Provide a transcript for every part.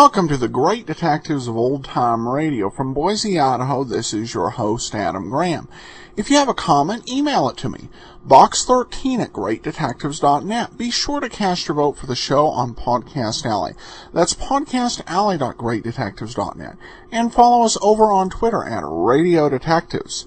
Welcome to the Great Detectives of Old Time Radio. From Boise, Idaho, this is your host, Adam Graham. If you have a comment, email it to me. box13@greatdetectives.net. Be sure to cast your vote for the show on Podcast Alley. That's podcastalley.greatdetectives.net. And follow us over on Twitter at Radio Detectives.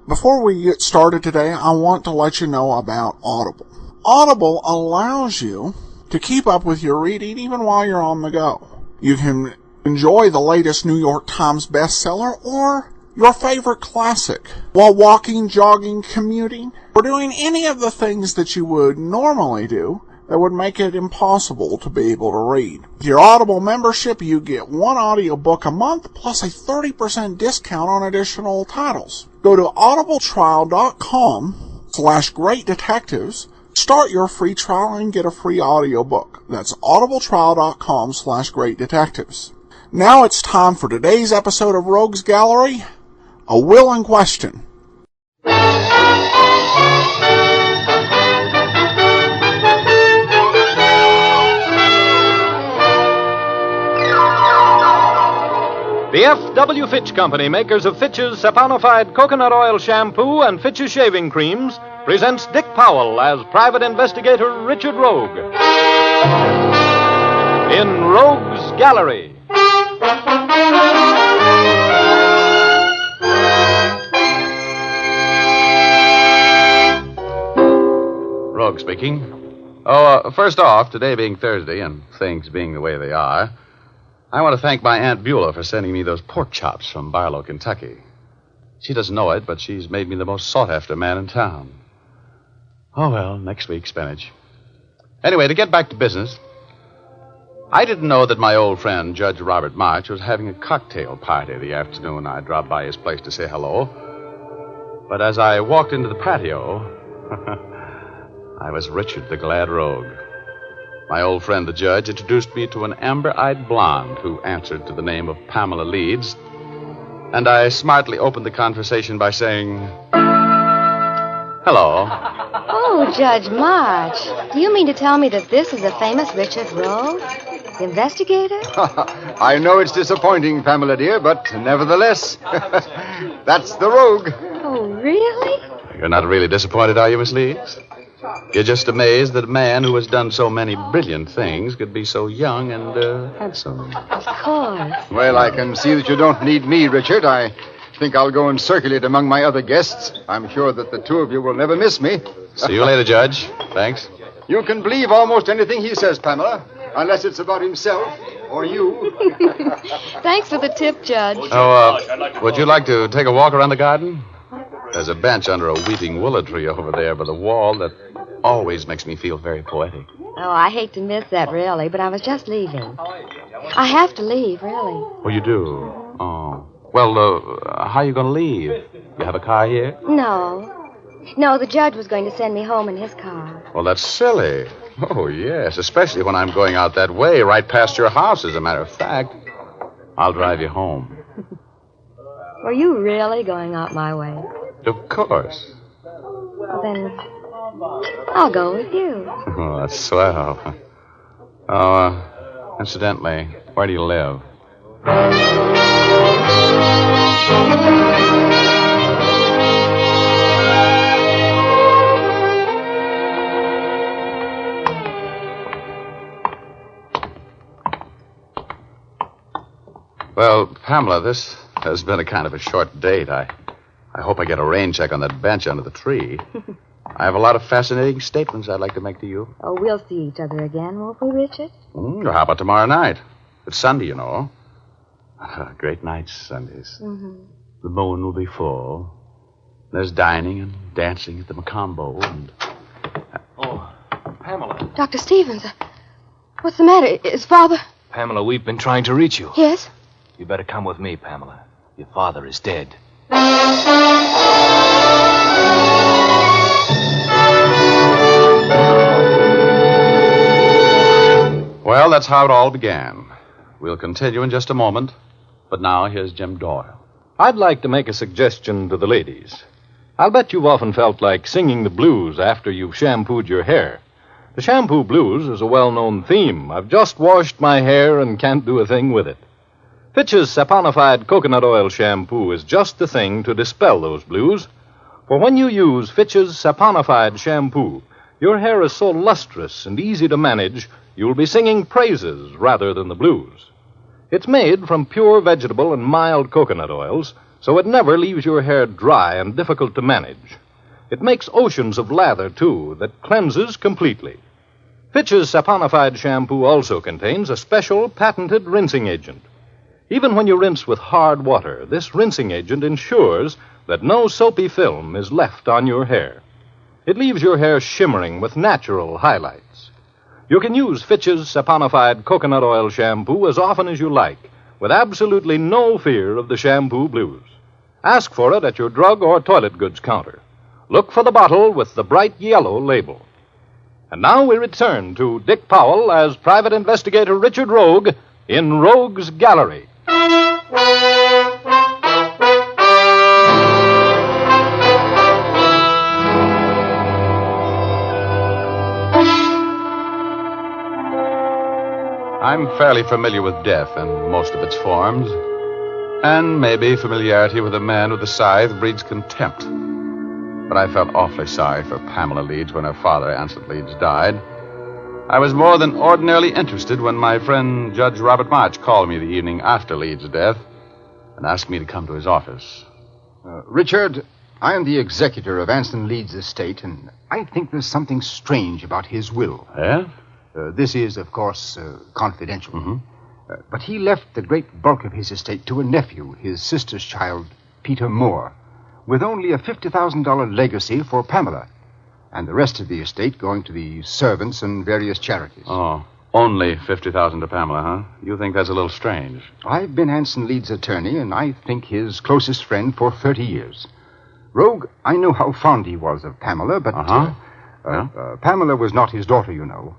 Before we get started today, I want to let you know about Audible. Audible allows you to keep up with your reading even while you're on the go. You can enjoy the latest New York Times bestseller or your favorite classic while walking, jogging, commuting, or doing any of the things that you would normally do that would make it impossible to be able to read. With your Audible membership, you get one audiobook a month plus a 30% discount on additional titles. Go to audibletrial.com/greatdetectives. Start your free trial and get a free audiobook. That's audibletrial.com/greatdetectives. Now it's time for today's episode of Rogues Gallery, A Will in Question. The F.W. Fitch Company, makers of Fitch's saponified coconut oil shampoo and Fitch's shaving creams, presents Dick Powell as Private Investigator Richard Rogue in Rogues Gallery. Rogue speaking. First off, today being Thursday and things being the way they are, I want to thank my Aunt Beulah for sending me those pork chops from Barlow, Kentucky. She doesn't know it, but she's made me the most sought-after man in town. Oh, well, next week, spinach. Anyway, to get back to business, I didn't know that my old friend, Judge Robert March, was having a cocktail party the afternoon I dropped by his place to say hello. But as I walked into the patio, I was Richard the Glad Rogue. My old friend, the judge, introduced me to an amber-eyed blonde who answered to the name of Pamela Leeds, and I smartly opened the conversation by saying, hello. Oh, Judge March, do you mean to tell me that this is the famous Richard Rogue, the investigator? I know it's disappointing, Pamela dear, but nevertheless, that's the Rogue. Oh, really? You're not really disappointed, are you, Miss Leeds? You're just amazed that a man who has done so many brilliant things could be so young and handsome. Of course. Well, I can see that you don't need me, Richard. I think I'll go and circulate among my other guests. I'm sure that the two of you will never miss me. See you later, Judge. Thanks. You can believe almost anything he says, Pamela, unless it's about himself or you. Thanks for the tip, Judge. Would you like to take a walk around the garden? There's a bench under a weeping willow tree over there by the wall that always makes me feel very poetic. Oh, I hate to miss that, really, but I was just leaving. I have to leave, really. Oh, you do? Oh. Well, how are you going to leave? You have a car here? No, the judge was going to send me home in his car. Well, that's silly. Oh, yes, especially when I'm going out that way, right past your house, as a matter of fact. I'll drive you home. Were you really going out my way? Of course. Well, then, I'll go with you. Oh, that's swell. Oh, incidentally, where do you live? Well, Pamela, this has been a kind of a short date. I hope I get a rain check on that bench under the tree. I have a lot of fascinating statements I'd like to make to you. Oh, we'll see each other again, won't we, Richard? How about tomorrow night? It's Sunday, you know. Great nights, Sundays. Mm-hmm. The moon will be full. There's dining and dancing at the Macombo and... Oh, Pamela. Dr. Stevens, what's the matter? Is Father... Pamela, we've been trying to reach you. Yes? You better come with me, Pamela. Your father is dead. Well, that's how it all began. We'll continue in just a moment. But now, here's Jim Doyle. I'd like to make a suggestion to the ladies. I'll bet you've often felt like singing the blues after you've shampooed your hair. The shampoo blues is a well-known theme. I've just washed my hair and can't do a thing with it. Fitch's saponified coconut oil shampoo is just the thing to dispel those blues. For when you use Fitch's saponified shampoo, your hair is so lustrous and easy to manage, you'll be singing praises rather than the blues. It's made from pure vegetable and mild coconut oils, so it never leaves your hair dry and difficult to manage. It makes oceans of lather, too, that cleanses completely. Fitch's saponified shampoo also contains a special patented rinsing agent. Even when you rinse with hard water, this rinsing agent ensures that no soapy film is left on your hair. It leaves your hair shimmering with natural highlights. You can use Fitch's saponified coconut oil shampoo as often as you like, with absolutely no fear of the shampoo blues. Ask for it at your drug or toilet goods counter. Look for the bottle with the bright yellow label. And now we return to Dick Powell as Private Investigator Richard Rogue in Rogue's Gallery. I'm fairly familiar with death and most of its forms. And maybe familiarity with a man with a scythe breeds contempt. But I felt awfully sorry for Pamela Leeds when her father, Anson Leeds, died. I was more than ordinarily interested when my friend Judge Robert March called me the evening after Leeds' death and asked me to come to his office. Richard, I am the executor of Anson Leeds' estate, and I think there's something strange about his will. Yeah? This is, of course, confidential. Mm-hmm. But he left the great bulk of his estate to a nephew, his sister's child, Peter Moore, with only a $50,000 legacy for Pamela, and the rest of the estate going to the servants and various charities. Oh, only $50,000 to Pamela, huh? You think that's a little strange? I've been Anson Leeds' attorney, and I think his closest friend for 30 years. Rogue, I know how fond he was of Pamela, but... Pamela was not his daughter, you know.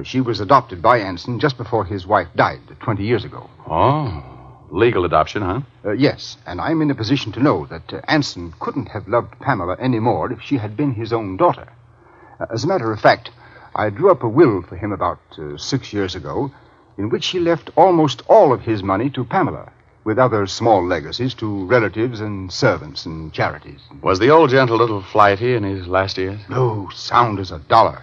She was adopted by Anson just before his wife died 20 years ago. Oh, legal adoption, huh? Yes, and I'm in a position to know that Anson couldn't have loved Pamela any more if she had been his own daughter. As a matter of fact, I drew up a will for him about 6 years ago, in which he left almost all of his money to Pamela, with other small legacies to relatives and servants and charities. Was the old gent a little flighty in his last years? No, sound as a dollar.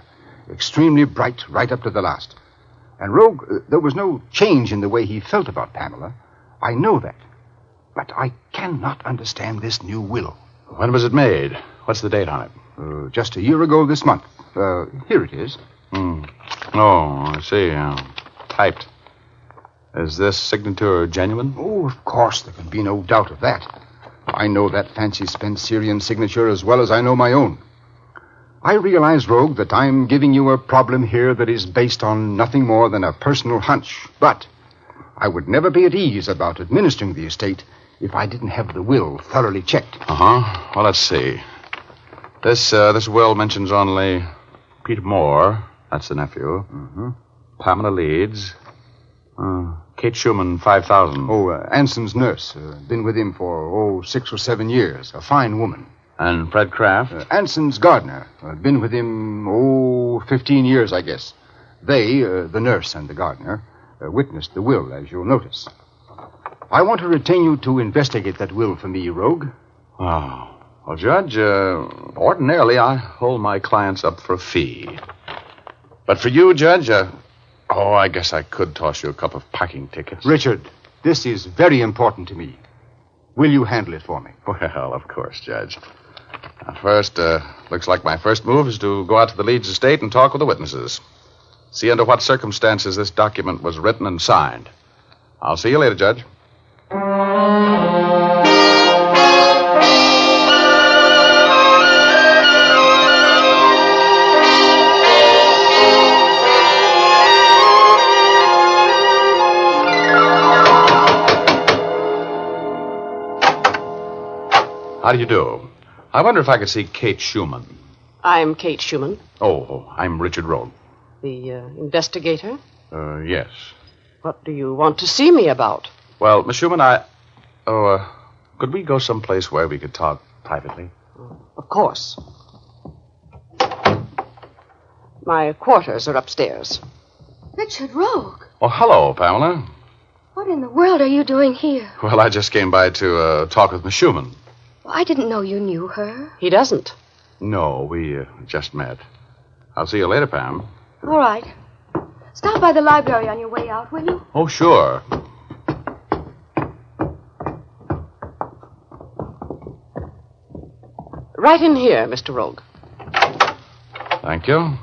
Extremely bright right up to the last. And Rogue, there was no change in the way he felt about Pamela. I know that. But I cannot understand this new will. When was it made? What's the date on it? Just a year ago this month. Here it is. Oh, I see. Typed. Is this signature genuine? Oh, of course. There can be no doubt of that. I know that fancy Spencerian signature as well as I know my own. I realize, Rogue, that I'm giving you a problem here that is based on nothing more than a personal hunch. But I would never be at ease about administering the estate if I didn't have the will thoroughly checked. Uh-huh. Well, let's see. This will mentions only Peter Moore. That's the nephew. Mm-hmm. Pamela Leeds. Kate Schumann, 5,000. Oh, Anson's nurse. Been with him for, 6 or 7 years. A fine woman. And Fred Kraft? Anson's gardener. Been with him, 15 years, I guess. They, the nurse and the gardener, witnessed the will, as you'll notice. I want to retain you to investigate that will for me, Rogue. Oh. Well, Judge, ordinarily I hold my clients up for a fee. But for you, Judge, I guess I could toss you a couple of parking tickets. Richard, this is very important to me. Will you handle it for me? Well, of course, Judge. Now, first, looks like my first move is to go out to the Leeds estate and talk with the witnesses. See under what circumstances this document was written and signed. I'll see you later, Judge. How do you do? I wonder if I could see Kate Schumann. I'm Kate Schumann. Oh, I'm Richard Rogue. The investigator? Yes. What do you want to see me about? Well, Miss Schumann, could we go someplace where we could talk privately? Of course. My quarters are upstairs. Richard Rogue, Oh, hello, Pamela. what in the world are you doing here? Well, I just came by to talk with Miss Schumann. Well, I didn't know you knew her. He doesn't. No, we just met. I'll see you later, Pam. All right. Stop by the library on your way out, will you? Oh, sure. Right in here, Mr. Rogue. Thank you.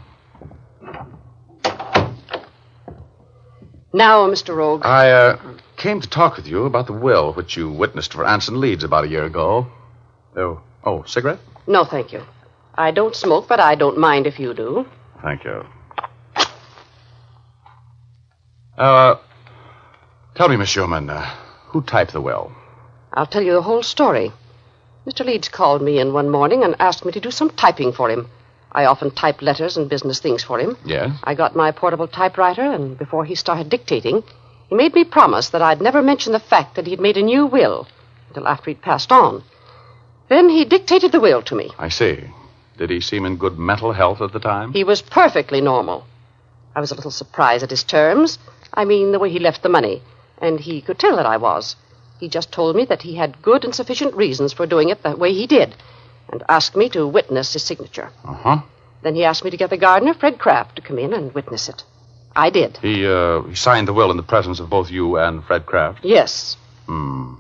Now, Mr. Rogue. I came to talk with you about the will which you witnessed for Anson Leeds about a year ago. Oh, cigarette? No, thank you. I don't smoke, but I don't mind if you do. Thank you. Tell me, Miss Schumann, who typed the will? I'll tell you the whole story. Mr. Leeds called me in one morning and asked me to do some typing for him. I often type letters and business things for him. Yes? I got my portable typewriter, and before he started dictating, he made me promise that I'd never mention the fact that he'd made a new will until after he'd passed on. Then he dictated the will to me. I see. Did he seem in good mental health at the time? He was perfectly normal. I was a little surprised at his terms. I mean, the way he left the money. And he could tell that I was. He just told me that he had good and sufficient reasons for doing it the way he did, and asked me to witness his signature. Uh-huh. Then he asked me to get the gardener, Fred Kraft, to come in and witness it. I did. He signed the will in the presence of both you and Fred Kraft? Yes. Do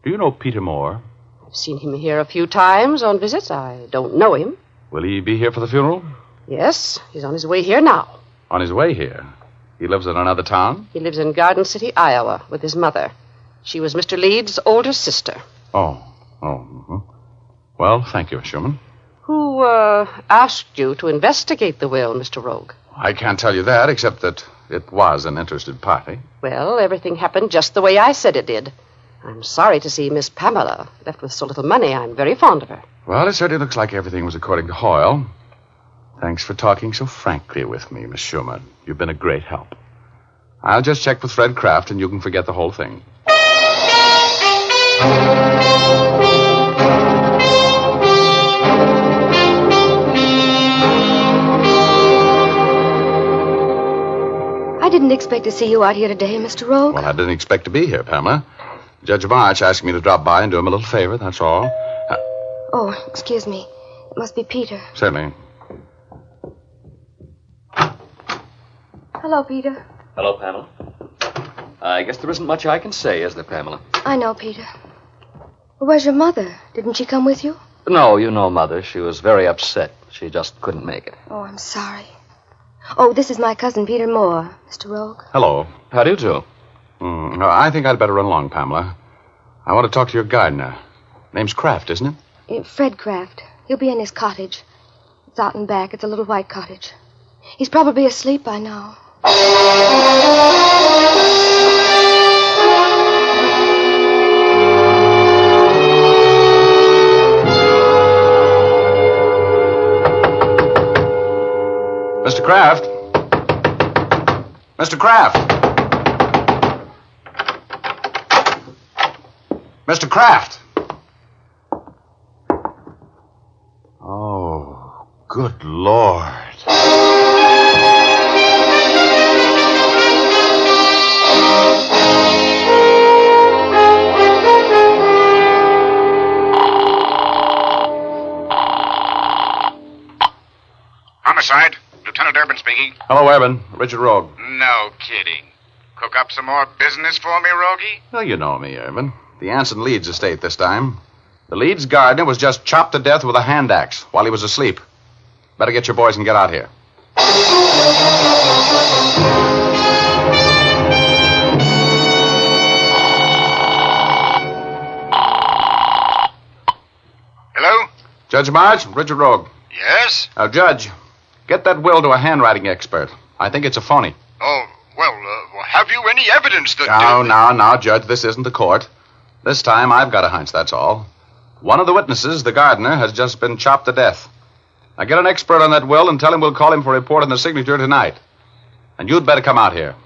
you know Peter Moore? I've seen him here a few times on visits. I don't know him. Will he be here for the funeral? Yes, he's on his way here now. On his way here. He lives in another town? He lives in Garden City, Iowa, with his mother. She was Mr. Leeds' older sister. Well, thank you, Miss Schumann. Who, asked you to investigate the will, Mr. Rogue? I can't tell you that, except that it was an interested party. Well, everything happened just the way I said it did. I'm sorry to see Miss Pamela left with so little money. I'm very fond of her. Well, it certainly looks like everything was according to Hoyle. Thanks for talking so frankly with me, Miss Schumann. You've been a great help. I'll just check with Fred Kraft, and you can forget the whole thing. I didn't expect to see you out here today, Mr. Rogue. Well, I didn't expect to be here, Pamela. Judge March asked me to drop by and do him a little favor, that's all. Oh, excuse me. It must be Peter. Certainly. Hello, Peter. Hello, Pamela. I guess there isn't much I can say, is there, Pamela? I know, Peter. Where's your mother? Didn't she come with you? No, you know Mother. She was very upset. She just couldn't make it. Oh, I'm sorry. Oh, this is my cousin, Peter Moore, Mr. Rogue. Hello. How do you do? I think I'd better run along, Pamela. I want to talk to your gardener. Name's Kraft, isn't it? Fred Kraft. He'll be in his cottage. It's out and back. It's a little white cottage. He's probably asleep by now. Mr. Kraft? Mr. Kraft? Mr. Kraft? Oh, good Lord. Homicide. Lieutenant Urban speaking. Hello, Urban. Richard Rogue. No kidding. Cook up some more business for me, Rogie? Well, you know me, Urban. The Anson Leeds estate this time. The Leeds gardener was just chopped to death with a hand axe while he was asleep. Better get your boys and get out here. Hello? Judge March, Richard Rogue. Yes? Now, Judge, get that will to a handwriting expert. I think it's a phony. Oh, well, have you any evidence that... Now, Judge, this isn't the court. This time I've got a hunch, that's all. One of the witnesses, the gardener, has just been chopped to death. Now get an expert on that will and tell him we'll call him for a report on the signature tonight. And you'd better come out here.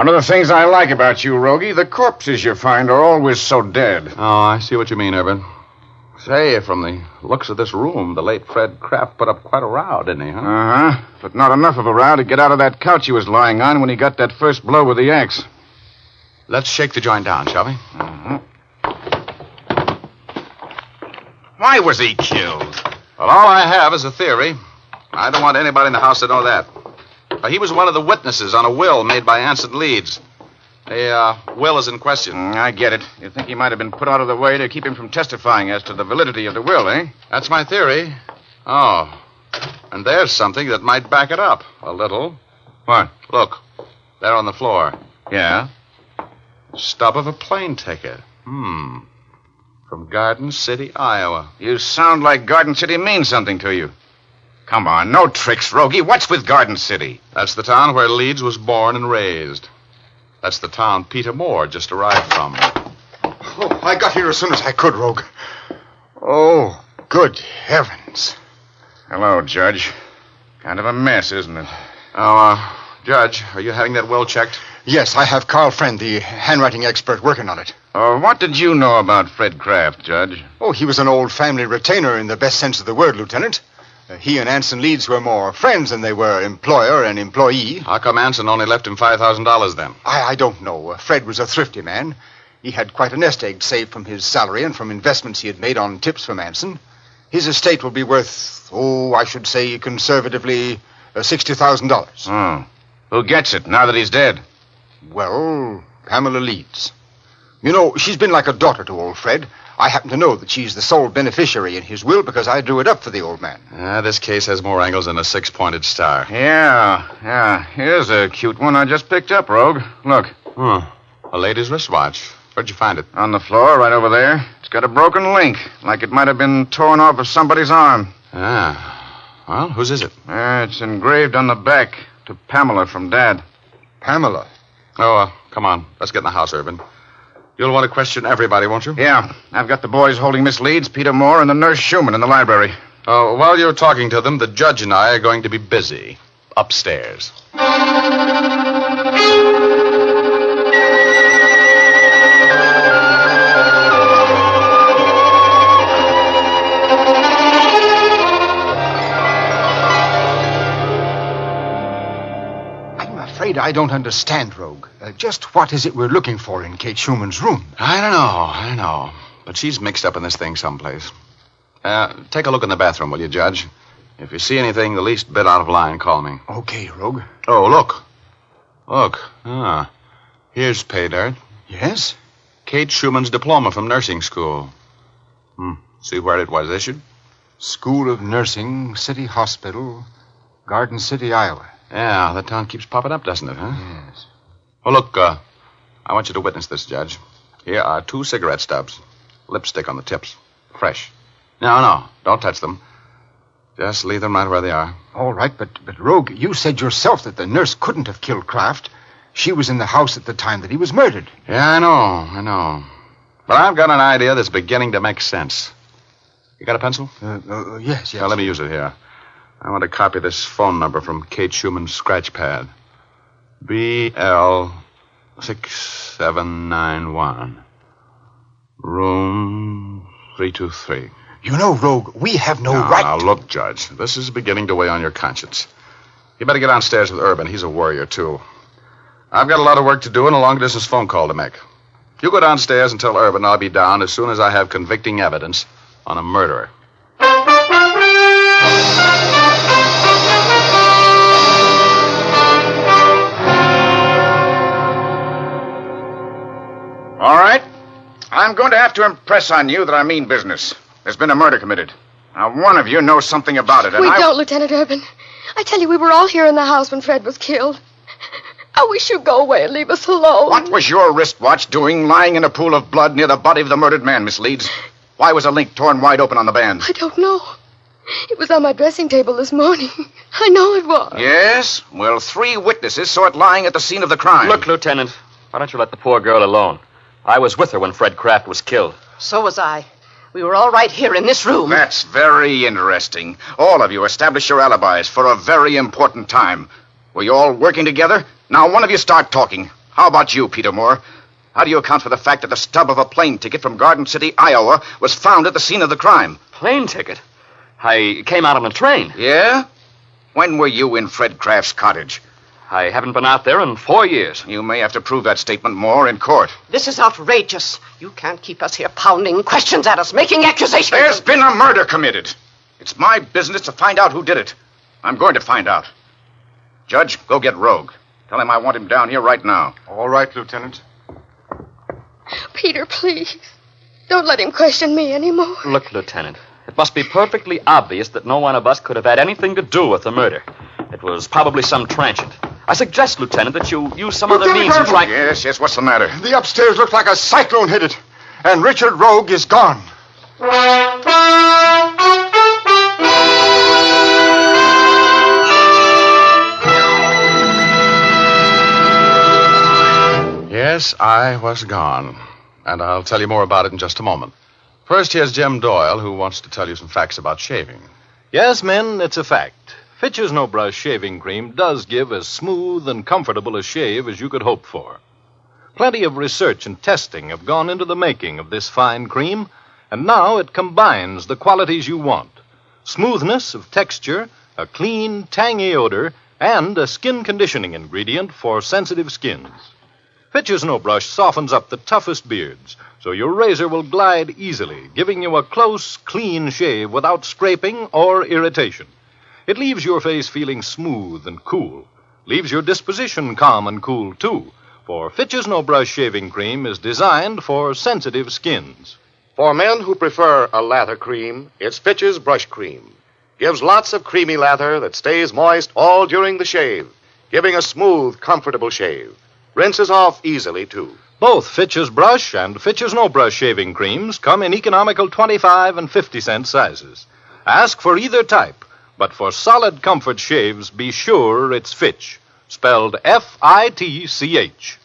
One of the things I like about you, Rogie, the corpses you find are always so dead. Oh, I see what you mean, Urban. Say, from the looks of this room, the late Fred Kraft put up quite a row, didn't he, huh? Uh-huh. But not enough of a row to get out of that couch he was lying on when he got that first blow with the axe. Let's shake the joint down, shall we? Uh-huh. Why was he killed? Well, all I have is a theory. I don't want anybody in the house to know that. He was one of the witnesses on a will made by Anson Leeds. The will is in question. I get it. You think he might have been put out of the way to keep him from testifying as to the validity of the will, eh? That's my theory. Oh. And there's something that might back it up a little. What? Look. There on the floor. Yeah? Stub of a plane ticket. From Garden City, Iowa. You sound like Garden City means something to you. Come on, no tricks, Rogie. What's with Garden City? That's the town where Leeds was born and raised. That's the town Peter Moore just arrived from. Oh, I got here as soon as I could, Rogue. Oh, good heavens. Hello, Judge. Kind of a mess, isn't it? Oh, Judge, are you having that will checked? Yes, I have Carl Friend, the handwriting expert, working on it. What did you know about Fred Kraft, Judge? Oh, he was an old family retainer in the best sense of the word, Lieutenant. He and Anson Leeds were more friends than they were employer and employee. How come Anson only left him $5,000 then? I don't know. Fred was a thrifty man. He had quite a nest egg saved from his salary and from investments he had made on tips from Anson. His estate will be worth, I should say conservatively, $60,000. Oh. Who gets it now that he's dead? Well, Pamela Leeds. You know, she's been like a daughter to old Fred. I happen to know that she's the sole beneficiary in his will because I drew it up for the old man. This case has more angles than a six-pointed star. Yeah. Here's a cute one I just picked up, Rogue. Look. A lady's wristwatch. Where'd you find it? On the floor, right over there. It's got a broken link, like it might have been torn off of somebody's arm. Well, whose is it? It's engraved on the back to Pamela from Dad. Pamela? Oh, come on. Let's get in the house, Urban. You'll want to question everybody, won't you? Yeah. I've got the boys holding Miss Leeds, Peter Moore, and the nurse Schumann in the library. Oh, while you're talking to them, the judge and I are going to be busy. Upstairs. I'm afraid I don't understand, Rogue. Just what is it we're looking for in Kate Schumann's room? I don't know. But she's mixed up in this thing someplace. Take a look in the bathroom, will you, Judge? If you see anything the least bit out of line, call me. Okay, Rogue. Oh, look. Here's pay dirt. Yes? Kate Schumann's diploma from nursing school. See where it was issued? School of Nursing, City Hospital, Garden City, Iowa. Yeah, that town keeps popping up, doesn't it, huh? Yes. Oh, look, I want you to witness this, Judge. Here are 2 cigarette stubs. Lipstick on the tips. Fresh. No, don't touch them. Just leave them right where they are. All right, but Rogue, you said yourself that the nurse couldn't have killed Kraft. She was in the house at the time that he was murdered. Yeah, I know. But I've got an idea that's beginning to make sense. You got a pencil? Yes. Now, let me use it here. I want to copy this phone number from Kate Schumann's scratch pad. BL6791. Room 323. You know, Rogue, we have no right. Now, look, Judge, this is beginning to weigh on your conscience. You better get downstairs with Urban. He's a worrier, too. I've got a lot of work to do and a long-distance phone call to make. You go downstairs and tell Urban I'll be down as soon as I have convicting evidence on a murderer. All right. I'm going to have to impress on you that I mean business. There's been a murder committed. Now, one of you knows something about it, and We don't, Lieutenant Urban. I tell you, we were all here in the house when Fred was killed. I wish you'd go away and leave us alone. What was your wristwatch doing lying in a pool of blood near the body of the murdered man, Miss Leeds? Why was a link torn wide open on the band? I don't know. It was on my dressing table this morning. I know it was. Yes? Well, 3 witnesses saw it lying at the scene of the crime. Look, Lieutenant, why don't you let the poor girl alone? I was with her when Fred Kraft was killed. So was I. We were all right here in this room. That's very interesting. All of you established your alibis for a very important time. Were you all working together? Now, one of you start talking. How about you, Peter Moore? How do you account for the fact that the stub of a plane ticket from Garden City, Iowa, was found at the scene of the crime? Plane ticket? I came out on a train. Yeah? When were you in Fred Kraft's cottage? I haven't been out there in 4 years. You may have to prove that statement more in court. This is outrageous. You can't keep us here pounding questions at us, making accusations. There's been a murder committed. It's my business to find out who did it. I'm going to find out. Judge, go get Rogue. Tell him I want him down here right now. All right, Lieutenant. Peter, please. Don't let him question me anymore. Look, Lieutenant, it must be perfectly obvious that no one of us could have had anything to do with the murder. It was probably some transient. I suggest, Lieutenant, that you use some other means to try... Yes, what's the matter? The upstairs looks like a cyclone hit it, and Richard Rogue is gone. Yes, I was gone. And I'll tell you more about it in just a moment. First, here's Jim Doyle, who wants to tell you some facts about shaving. Yes, men, it's a fact. Fitch's No Brush shaving cream does give as smooth and comfortable a shave as you could hope for. Plenty of research and testing have gone into the making of this fine cream, and now it combines the qualities you want. Smoothness of texture, a clean, tangy odor, and a skin conditioning ingredient for sensitive skins. Fitch's No Brush softens up the toughest beards, so your razor will glide easily, giving you a close, clean shave without scraping or irritation. It leaves your face feeling smooth and cool, leaves your disposition calm and cool, too, for Fitch's No Brush shaving cream is designed for sensitive skins. For men who prefer a lather cream, it's Fitch's Brush Cream. Gives lots of creamy lather that stays moist all during the shave, giving a smooth, comfortable shave. Rinses off easily, too. Both Fitch's Brush and Fitch's No Brush shaving creams come in economical 25 and 50-cent sizes. Ask for either type, but for solid comfort shaves, be sure it's Fitch, spelled F-I-T-C-H.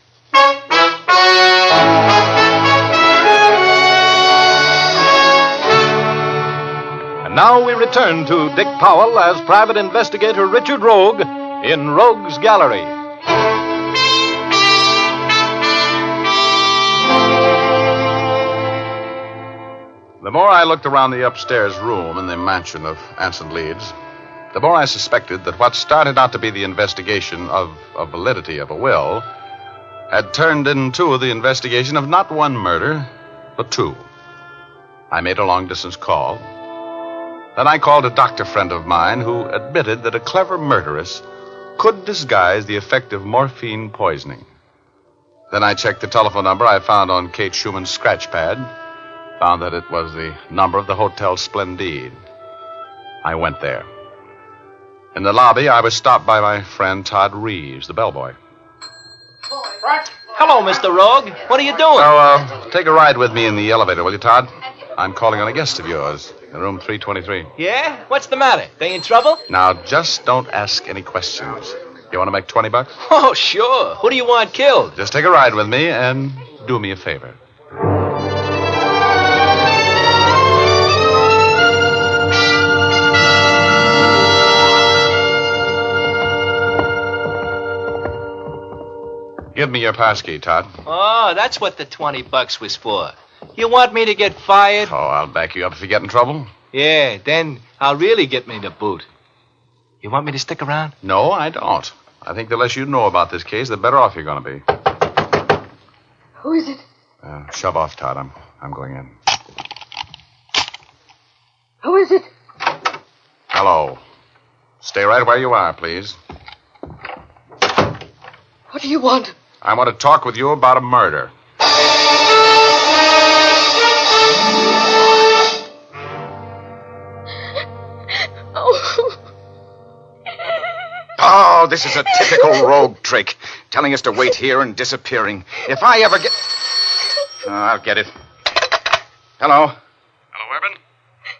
And now we return to Dick Powell as Private Investigator Richard Rogue in Rogue's Gallery. The more I looked around the upstairs room in the mansion of Anson Leeds, the more I suspected that what started out to be the investigation of validity of a will had turned into the investigation of not one murder, but two. I made a long-distance call. Then I called a doctor friend of mine who admitted that a clever murderess could disguise the effect of morphine poisoning. Then I checked the telephone number I found on Kate Schumann's scratch pad, found that it was the number of the Hotel Splendide. I went there. In the lobby, I was stopped by my friend Todd Reeves, the bellboy. Hello, Mr. Rogue. What are you doing? Oh, take a ride with me in the elevator, will you, Todd? I'm calling on a guest of yours in room 323. Yeah? What's the matter? They in trouble? Now, just don't ask any questions. You want to make $20? Oh, sure. Who do you want killed? Just take a ride with me and do me a favor. Give me your passkey, Todd. Oh, that's what the $20 was for. You want me to get fired? Oh, I'll back you up if you get in trouble. Yeah, then I'll really get me the boot. You want me to stick around? No, I don't. I think the less you know about this case, the better off you're going to be. Who is it? Shove off, Todd. I'm going in. Who is it? Hello. Stay right where you are, please. What do you want? I want to talk with you about a murder. Oh, this is a typical rogue trick. Telling us to wait here and disappearing. If I ever get... I'll get it. Hello? Hello, Urban?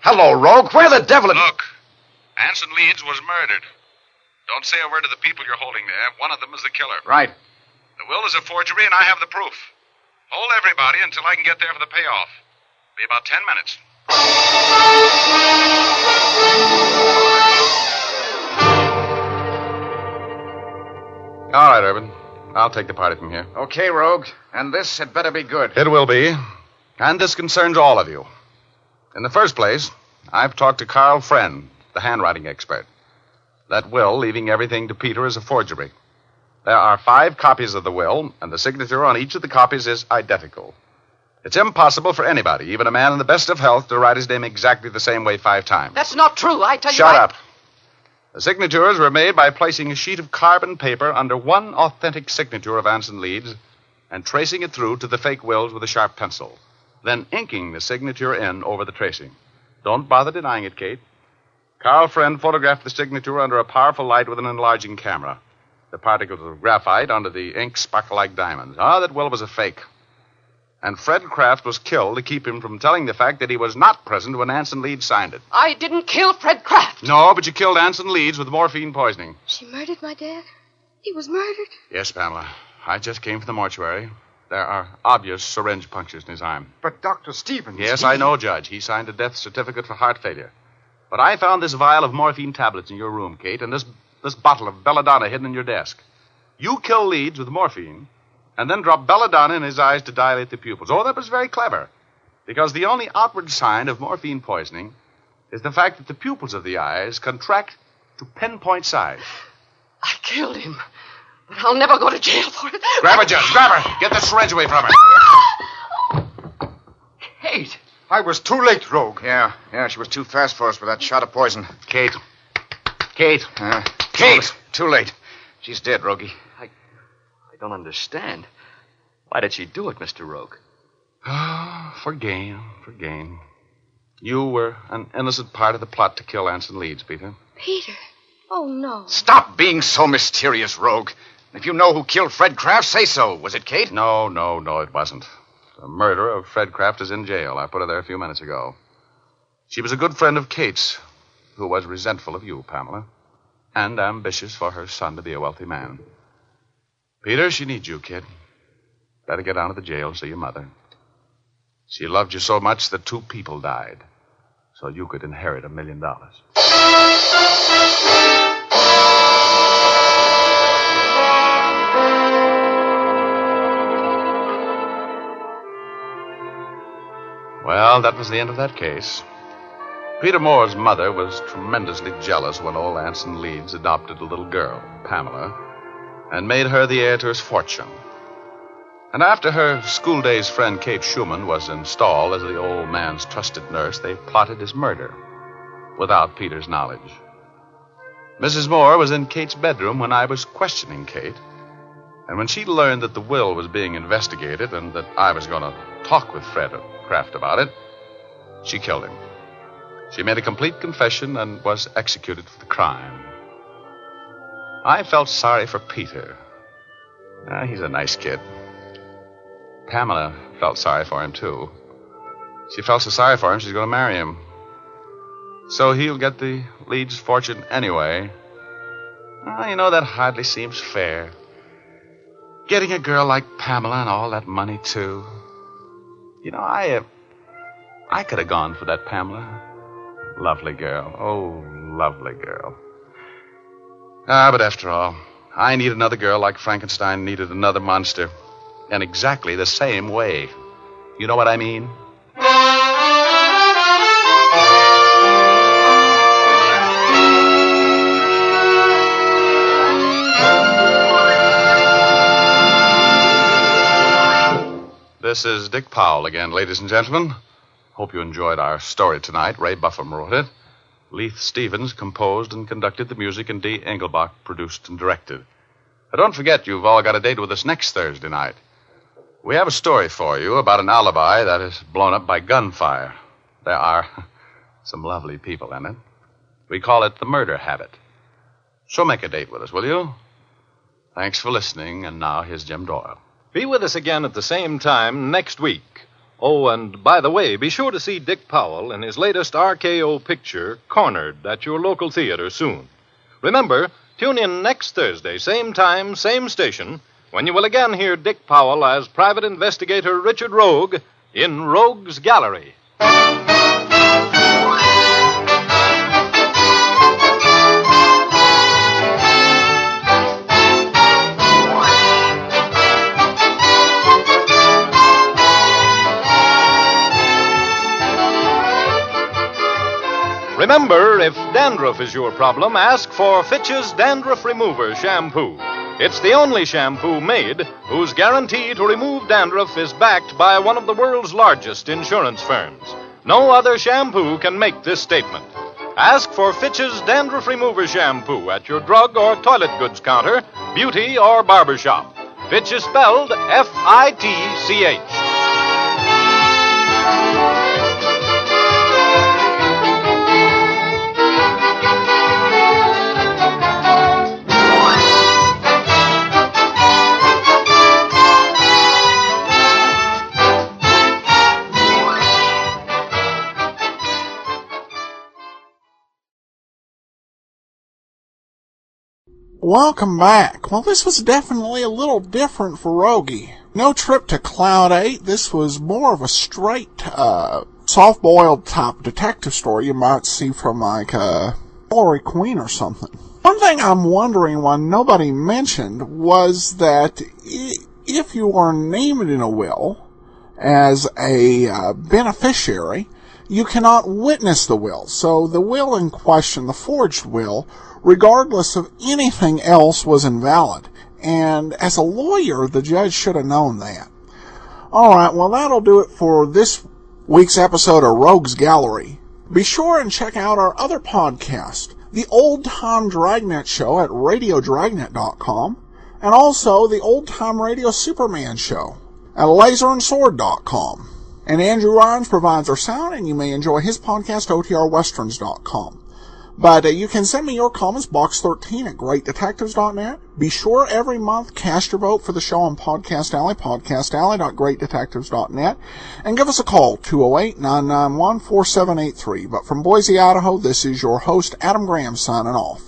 Hello, Rogue. Where the devil... Look, Anson Leeds was murdered. Don't say a word to the people you're holding there. One of them is the killer. Right. The will is a forgery, and I have the proof. Hold everybody until I can get there for the payoff. Be about 10 minutes. All right, Urban. I'll take the party from here. Okay, Rogue. And this had better be good. It will be. And this concerns all of you. In the first place, I've talked to Carl Friend, the handwriting expert. That will, leaving everything to Peter, is a forgery. There are 5 copies of the will, and the signature on each of the copies is identical. It's impossible for anybody, even a man in the best of health, to write his name exactly the same way 5 times. That's not true. I tell you. Shut up. The signatures were made by placing a sheet of carbon paper under one authentic signature of Anson Leeds and tracing it through to the fake wills with a sharp pencil, then inking the signature in over the tracing. Don't bother denying it, Kate. Carl Friend photographed the signature under a powerful light with an enlarging camera. The particles of graphite under the ink sparkle like diamonds. That will was a fake. And Fred Kraft was killed to keep him from telling the fact that he was not present when Anson Leeds signed it. I didn't kill Fred Kraft. No, but you killed Anson Leeds with morphine poisoning. She murdered my dad? He was murdered? Yes, Pamela. I just came from the mortuary. There are obvious syringe punctures in his arm. But Dr. Stevens... Yes, I know, Judge. He signed a death certificate for heart failure. But I found this vial of morphine tablets in your room, Kate, and this bottle of belladonna hidden in your desk. You killed Leeds with morphine, and then dropped belladonna in his eyes to dilate the pupils. That was very clever. Because the only outward sign of morphine poisoning is the fact that the pupils of the eyes contract to pinpoint size. I killed him. But I'll never go to jail for it. Grab her, Judge. Grab her. Get the syringe away from her. Kate. I was too late, Rogue. Yeah, she was too fast for us with that shot of poison. Kate. Kate. Too late. She's dead, Rogie. I don't understand. Why did she do it, Mr. Rogue? For gain. You were an innocent part of the plot to kill Anson Leeds, Peter. Peter? Oh, no. Stop being so mysterious, Rogue. If you know who killed Fred Kraft, say so. Was it Kate? No, it wasn't. The murderer of Fred Kraft is in jail. I put her there a few minutes ago. She was a good friend of Kate's, who was resentful of you, Pamela, and ambitious for her son to be a wealthy man. Peter, she needs you, kid. Better get down to the jail and see your mother. She loved you so much that 2 people died, so you could inherit $1 million. Well, that was the end of that case. Peter Moore's mother was tremendously jealous when old Anson Leeds adopted a little girl, Pamela, and made her the heir to his fortune. And after her school days friend Kate Schumann was installed as the old man's trusted nurse, they plotted his murder without Peter's knowledge. Mrs. Moore was in Kate's bedroom when I was questioning Kate, and when she learned that the will was being investigated and that I was going to talk with Fred Kraft about it, she killed him. She made a complete confession and was executed for the crime. I felt sorry for Peter. He's a nice kid. Pamela felt sorry for him, too. She felt so sorry for him, she's going to marry him. So he'll get the Leeds fortune anyway. That hardly seems fair. Getting a girl like Pamela and all that money, too. I could have gone for that Pamela. Lovely girl. Oh, lovely girl. But after all, I need another girl like Frankenstein needed another monster. In exactly the same way. You know what I mean? This is Dick Powell again, ladies and gentlemen. Hope you enjoyed our story tonight. Ray Buffum wrote it. Leith Stevens composed and conducted the music, and Dee Engelbach produced and directed. Now, don't forget, you've all got a date with us next Thursday night. We have a story for you about an alibi that is blown up by gunfire. There are some lovely people in it. We call it the murder habit. So make a date with us, will you? Thanks for listening, and now here's Jim Doyle. Be with us again at the same time next week. Oh, and by the way, be sure to see Dick Powell in his latest RKO picture, Cornered, at your local theater soon. Remember, tune in next Thursday, same time, same station, when you will again hear Dick Powell as Private Investigator Richard Rogue in Rogue's Gallery. Remember, if dandruff is your problem, ask for Fitch's Dandruff Remover Shampoo. It's the only shampoo made whose guarantee to remove dandruff is backed by one of the world's largest insurance firms. No other shampoo can make this statement. Ask for Fitch's Dandruff Remover Shampoo at your drug or toilet goods counter, beauty or barber shop. Fitch is spelled F-I-T-C-H. Welcome back. Well, this was definitely a little different for Rogie. No trip to Cloud 8. This was more of a straight, soft-boiled type detective story you might see from, like, Hillary Queen or something. One thing I'm wondering why nobody mentioned was that if you are named in a will as a beneficiary, you cannot witness the will. So the will in question, the forged will, regardless of anything else, was invalid. And as a lawyer, the judge should have known that. Alright, well, that'll do it for this week's episode of Rogues Gallery. Be sure and check out our other podcast, the Old Time Dragnet Show at radiodragnet.com, and also the Old Time Radio Superman Show at laserandsword.com. And Andrew Rhymes provides our sound, and you may enjoy his podcast, otrwesterns.com. But you can send me your comments, box 13 at greatdetectives.net. Be sure every month cast your vote for the show on Podcast Alley, podcastalley.greatdetectives.net, and give us a call, 208-991-4783. But from Boise, Idaho, this is your host, Adam Graham, signing off.